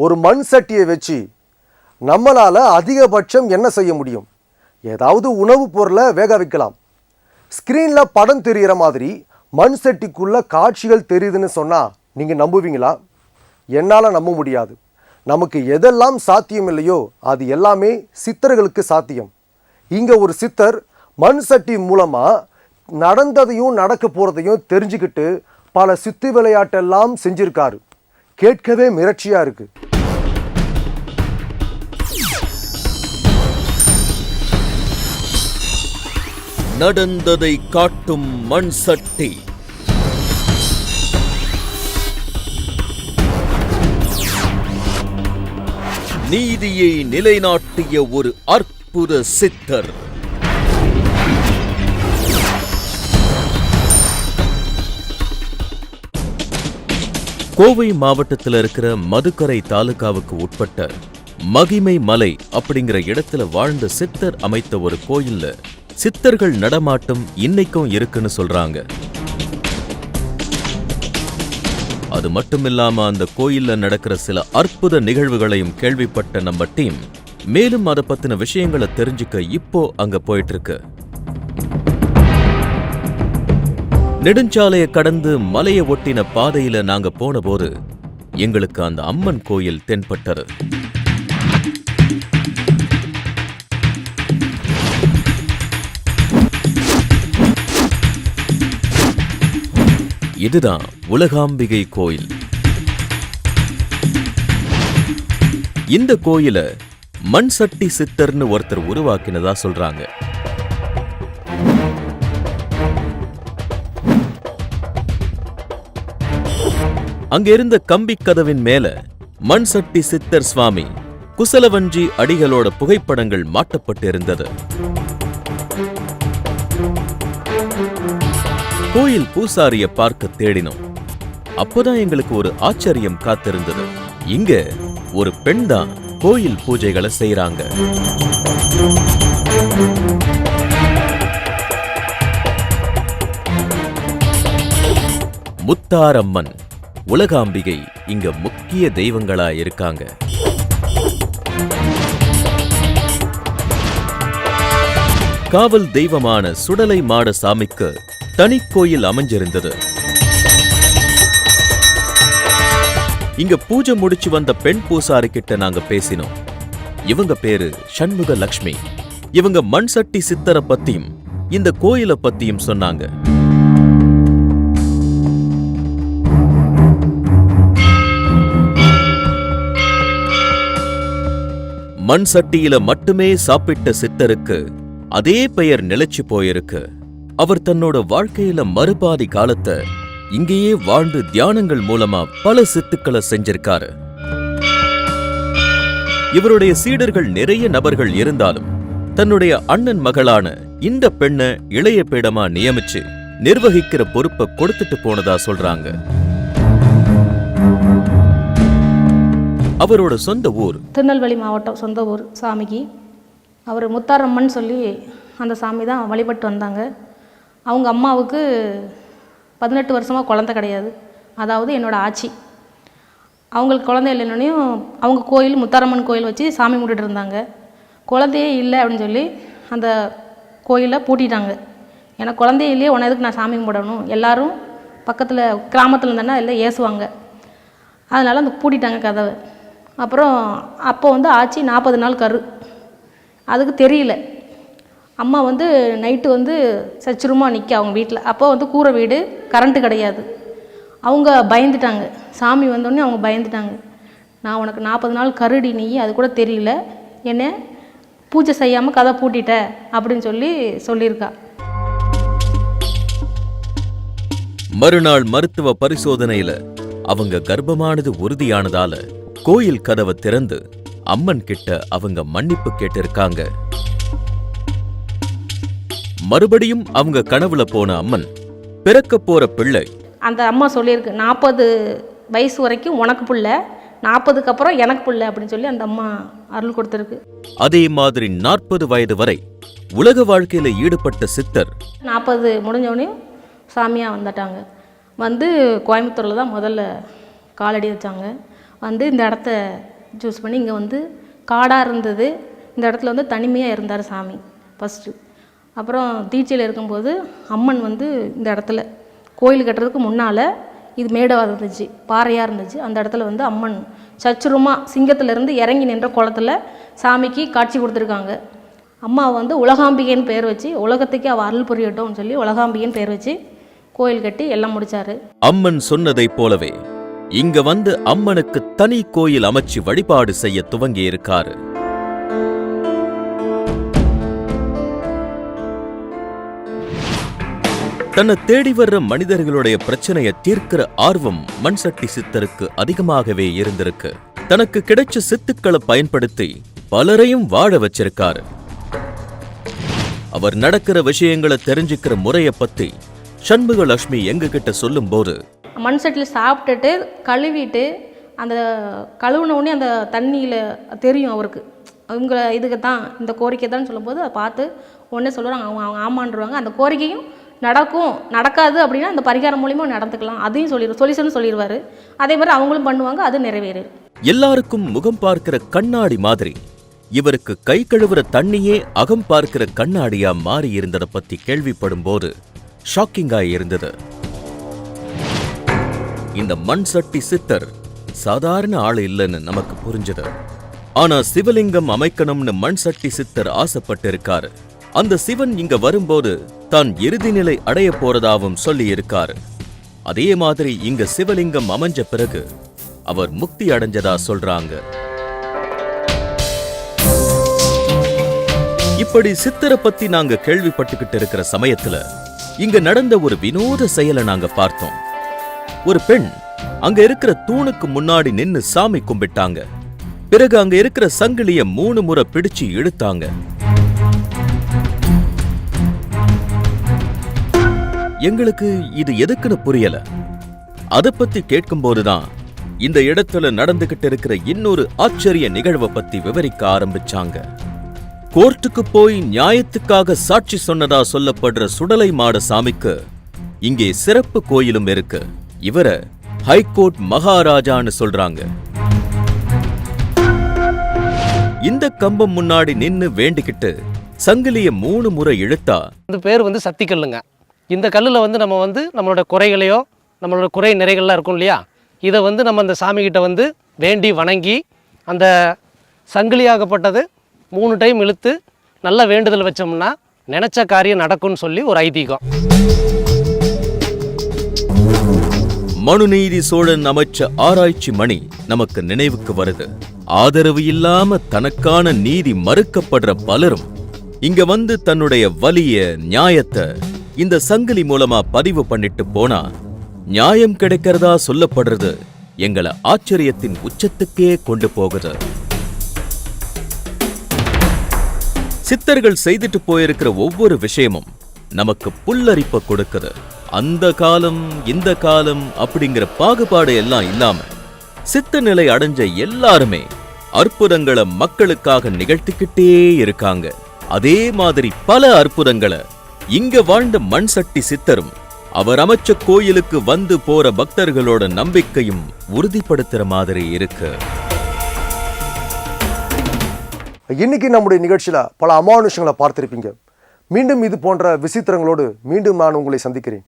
ஒரு மண் சட்டியை வச்சு நம்மளால் அதிகபட்சம் என்ன செய்ய முடியும்? ஏதாவது உணவுப் பொருளை வேக வைக்கலாம். ஸ்க்ரீனில் படம் தெரிகிற மாதிரி மண் சட்டிக்குள்ளே காட்சிகள் தெரியுதுன்னு சொன்னால் நீங்கள் நம்புவீங்களா? என்னால் நம்ப முடியாது. நமக்கு எதெல்லாம் சாத்தியம் இல்லையோ அது எல்லாமே சித்தர்களுக்கு சாத்தியம். இங்கே ஒரு சித்தர் மண் சட்டி மூலமாக நடந்ததையும் நடக்க போகிறதையும் தெரிஞ்சுக்கிட்டு பல சித்து விளையாட்டெல்லாம் செஞ்சிருக்காரு. கேட்கவே மிரட்சியாக இருக்கு. நடந்ததை காட்டும் மண் சட்டி. நீதியை நிலைநாட்டிய ஒரு அற்புத சித்தர். கோவை மாவட்டத்தில் இருக்கிற மதுக்கரை தாலுகாவுக்கு உட்பட்ட மகிமை மலை அப்படிங்கிற இடத்துல வாழ்ந்த சித்தர் அமைத்த ஒரு கோயில்ல சித்தர்கள் நடமாட்டம் இன்னைக்கும் இருக்குன்னு சொல்றாங்க. அது மட்டும் இல்லாம அந்த கோயில்ல நடக்கிற சில அற்புத நிகழ்வுகளையும் கேள்விப்பட்ட நம்ம டீம் மேலும் அதை பத்தின விஷயங்களை தெரிஞ்சுக்க இப்போ அங்க போயிட்டு இருக்கு. நெடுஞ்சாலையை கடந்து மலையை ஒட்டின பாதையில நாங்க போன போது எங்களுக்கு அந்த அம்மன் கோயில் தென்பட்டது. இதுதான் உலகாம்பிகை கோயில். இந்த கோயில மண் சட்டி சித்தர்னு ஒருத்தர் உருவாக்கினதா சொல்றாங்க. அங்க இருந்த கம்பி கதவின் மேல மண் சட்டி சித்தர் சுவாமி குசலவஞ்சி அடிகளோட புகைப்படங்கள் மாட்டப்பட்டு இருந்தது. கோயில் பூசாரிய பார்க்க தேடினோம். அப்போதான் எங்களுக்கு ஒரு ஆச்சரியம் காத்திருந்தது. இங்க ஒரு பெண் தான் கோயில் பூஜைகளை செய்யறாங்க. முத்தாரம்மன், உலகாம்பிகை இங்க முக்கிய தெய்வங்களா இருக்காங்க. காவல் தெய்வமான சுடலை மாட சாமிக்கு தனி கோயில் அமைஞ்சிருந்தது. இங்க பூஜை முடிச்சு வந்த பெண் பூசாரி கிட்ட நாங்க பேசினோம். இவங்க பேரு சண்முக லட்சுமி. இவங்க மண் சட்டி சித்தரை பத்தியும் இந்த கோயிலை பத்தியும் சொன்னாங்க. மண் சட்டியில மட்டுமே சாப்பிட்ட சித்தருக்கு அதே பெயர் நிலைச்சு போயிருக்கு. அவர் தன்னோட வாழ்க்கையில மறுபாதி காலத்தை இங்கேயே வாழ்ந்து தியானங்கள் மூலமா பல சித்துக்களை செஞ்சிருக்காரு. இவருடைய சீடர்கள் நிறைய நபர்கள் இருந்தாலும் தன்னுடைய அண்ணன் மகளான இந்த பெண்ணை இளைய பீடமா நியமிச்சு நிர்வகிக்கிற பொறுப்பை கொடுத்துட்டு போனதா சொல்றாங்க. அவரோட சொந்த ஊர் திருநெல்வேலி மாவட்டம். சொந்த ஊர் சாமிக்கு அவர் முத்தாரம்மன் சொல்லி அந்த சாமி தான் வழிபட்டு வந்தாங்க. அவங்க அம்மாவுக்கு 18 வருஷமாக குழந்தை கிடையாது. அதாவது என்னோடய ஆச்சி. அவங்களுக்கு குழந்தை இல்லைன்னொன்னையும் அவங்க கோயில் முத்தாரம்மன் கோயில் வச்சு சாமி கும்பிட்டுட்டு இருந்தாங்க. குழந்தையே இல்லை அப்படின்னு சொல்லி அந்த கோயிலை பூட்டிட்டாங்க. ஏன்னா குழந்தையே இல்லையே, உன்னை எதுக்கு நான் சாமி கும்பிடணும், எல்லாரும் பக்கத்தில் கிராமத்தில் இருந்தாங்கன்னா எல்லாம் ஏசுவாங்க. அதனால் அந்த பூட்டிட்டாங்க கதவை. அப்புறம் அப்போ ஆச்சி 40 நாள் கரு. அதுக்கு தெரியல. அம்மா நைட்டு சச்சுருமா நிற்க அவங்க வீட்டில். அப்போ கூரை வீடு, கரண்ட்டு கிடையாது. அவங்க பயந்துட்டாங்க. சாமி வந்தோடனே அவங்க பயந்துட்டாங்க. நான் உனக்கு 40 நாள் கருடி, நீ அது கூட தெரியல, என்ன பூஜை செய்யாமல் கதை பூட்டிட்ட அப்படின்னு சொல்லியிருக்கா. மறுநாள் மருத்துவ பரிசோதனையில அவங்க கர்ப்பமானது உறுதியானதால கோயில் கதவை திறந்து அம்மன் கிட்ட அவங்க மன்னிப்பு கேட்டிருக்காங்க. மறுபடியும் அவங்க கனவுல போன அம்மன் பிறக்க போற பிள்ளை. அந்த அம்மா சொல்லியிருக்கு, 40 வயசு வரைக்கும் உனக்கு பிள்ளை, 40க்கு அப்புறம் எனக்கு பிள்ளை அப்படின்னு சொல்லி அந்த அம்மா அருள் கொடுத்துருக்கு. அதே மாதிரி 40 வயது வரை உலக வாழ்க்கையில ஈடுபட்ட சித்தர் 40 முடிஞ்சவனே சாமியா வந்துட்டாங்க. கோயம்புத்தூர்ல தான் முதல்ல காலடி வச்சாங்க. வந்து இந்த இடத்த சூஸ் பண்ணி இங்கே வந்து காடாக இருந்தது. இந்த இடத்துல வந்து தனிமையாக இருந்தார் சாமி ஃபஸ்ட்டு. அப்புறம் தீட்சையில் இருக்கும்போது அம்மன் வந்து இந்த இடத்துல கோயில் கட்டுறதுக்கு முன்னால் இது மேடாக இருந்துச்சு, பாறையாக இருந்துச்சு. அந்த இடத்துல வந்து அம்மன் சச்சுரமாக சிங்கத்திலேருந்து இறங்கி நின்ற குளத்துல சாமிக்கு காட்சி கொடுத்துருக்காங்க. அம்மா வந்து உலகாம்பிகைன்னு பேர் வச்சு, உலகத்துக்கே அவள் அருள் புரியட்டும்னு சொல்லி உலகாம்பிகைன்னு பேர் வச்சு கோயில் கட்டி எல்லாம் முடித்தார். அம்மன் சொன்னதைப் போலவே இங்க வந்து அம்மனுக்கு தனி கோயில் அமைச்சு வழிபாடு செய்ய துவங்கி இருக்காரு. தன்னை தேடி வர்ற மனிதர்களுடைய பிரச்சனையை தீர்க்கிற ஆர்வம் மண்சட்டி சித்தருக்கு அதிகமாகவே இருந்திருக்கு. தனக்கு கிடைச்ச சித்துக்களை பயன்படுத்தி பலரையும் வாழ வச்சிருக்காரு. அவர் நடக்கிற விஷயங்களை தெரிஞ்சுக்கிற முறைய பத்தி சண்முகலட்சுமி எங்க கிட்ட சொல்லும் போது, மண் சட்டியில் சாப்பிட்டுட்டு கழுவிட்டு அந்த கழுவுனவுடனே அந்த தண்ணியில் தெரியும் அவருக்கு, அவங்க இதுக்கு தான் இந்த கோரிக்கை தான் சொல்லும்போது அதை பார்த்து உடனே சொல்லுவாங்க, அவங்க ஆமான்றுவாங்க. அந்த கோரிக்கையும் நடக்கும், நடக்காது அப்படின்னா அந்த பரிகாரம் மூலியமாக நடந்துக்கலாம், அதையும் சொல்யூஷன் சொல்லிடுவார். அதே மாதிரி அவங்களும் பண்ணுவாங்க, அது நிறைவேறு. எல்லாருக்கும் முகம் பார்க்கிற கண்ணாடி மாதிரி இவருக்கு கை கழுவுற தண்ணியே அகம் பார்க்கிற கண்ணாடியா மாறி இருந்ததை பத்தி கேள்விப்படும் போது ஷாக்கிங்கா இருந்தது. இந்த மண் சட்டி சித்தர் சாதாரண ஆள் இல்லைன்னு நமக்கு புரிஞ்சது. ஆனா சிவலிங்கம் அமைக்கணும்னு மண் சட்டி சித்தர் ஆசைப்பட்டிருக்காரு. அந்த சிவன் இங்க வரும்போது தான் இறுதி நிலை அடைய போறதாவும் சொல்லி இருக்காரு. அதே மாதிரி இங்க சிவலிங்கம் அமைஞ்ச பிறகு அவர் முக்தி அடைஞ்சதா சொல்றாங்க. இப்படி சித்தரை பத்தி நாங்க கேள்விப்பட்டுக்கிட்டு இருக்கிற சமயத்துல இங்க நடந்த ஒரு வினோத செயலை நாங்க பார்த்தோம். ஒரு பெண் அங்க இருக்கிற தூணுக்கு முன்னாடி நின்னு சாமி கும்பிட்டாங்க. பிறகு அங்க இருக்கிற சங்கிலிய 3 முறை பிடிச்சு இழுத்தாங்க. எங்களுக்கு இது எதுக்குன்னு புரியல. அத பத்தி கேட்கும்போதுதான் இந்த இடத்துல நடந்துகிட்டு இருக்கிற இன்னொரு ஆச்சரிய நிகழ்வை பத்தி விவரிக்க ஆரம்பிச்சாங்க. கோர்ட்டுக்கு போய் நியாயத்துக்காக சாட்சி சொன்னதா சொல்லப்படுற சுடலை மாட சாமிக்கு இங்கே சிறப்பு கோயிலும் இருக்கு. இவர ஹைகோர்ட் மகாராஜான்னு சொல்றாங்க. இந்த கம்பம் முன்னாடி நின்னு வேண்டிக்கிட்டு சங்கிலிய 3 முறை இழுத்தா இந்த பேர் வந்து சக்தி கல்லுங்க. இந்த கல்லில் வந்து நம்ம வந்து நம்மளோட குறைகளையோ நம்மளோட குறை நிறைகள்லாம் இருக்கும் இல்லையா, இதை வந்து நம்ம அந்த சாமிகிட்ட வந்து வேண்டி வணங்கி அந்த சங்கிலியாகப்பட்டது 3 டைம் இழுத்து நல்ல வேண்டுதல் வச்சோம்னா நினைச்ச காரியம் நடக்கும்னு சொல்லி ஒரு ஐதீகம். மனுநீதி சோழன் அமைச்ச ஆராய்ச்சி மணி நமக்கு நினைவுக்கு வருது. ஆதரவு இல்லாம தனக்கான நீதி மறுக்கப்படுற பலரும் இங்க வந்து தன்னுடைய வலிய நியாயத்தை இந்த சங்கிலி மூலமா பதிவு பண்ணிட்டு போனா நியாயம் கிடைக்கிறதா சொல்லப்படுறது எங்களை ஆச்சரியத்தின் உச்சத்துக்கே கொண்டு போகுது. சித்தர்கள் செய்துட்டு போயிருக்கிற ஒவ்வொரு விஷயமும் நமக்கு புல்லரிப்ப கொடுக்குது. அந்த காலம் இந்த காலம் அப்படிங்கிற பாகுபாடு எல்லாம் இல்லாம சித்த நிலை அடைஞ்ச எல்லாருமே அற்புதங்களை மக்களுக்காக நிகழ்த்திக்கிட்டே இருக்காங்க. அதே மாதிரி பல அற்புதங்களை இங்க வாழ்ந்த மண் சட்டி சித்தரும் அவர் அமைச்ச கோயிலுக்கு வந்து போற பக்தர்களோட நம்பிக்கையும் உறுதிப்படுத்துற மாதிரி இருக்கு. இன்னைக்கு நம்முடைய நிகழ்ச்சியில பல அமானுஷங்களை பார்த்திருப்பீங்க. மீண்டும் இது போன்ற விசித்திரங்களோடு மீண்டும் நான் உங்களை சந்திக்கிறேன்.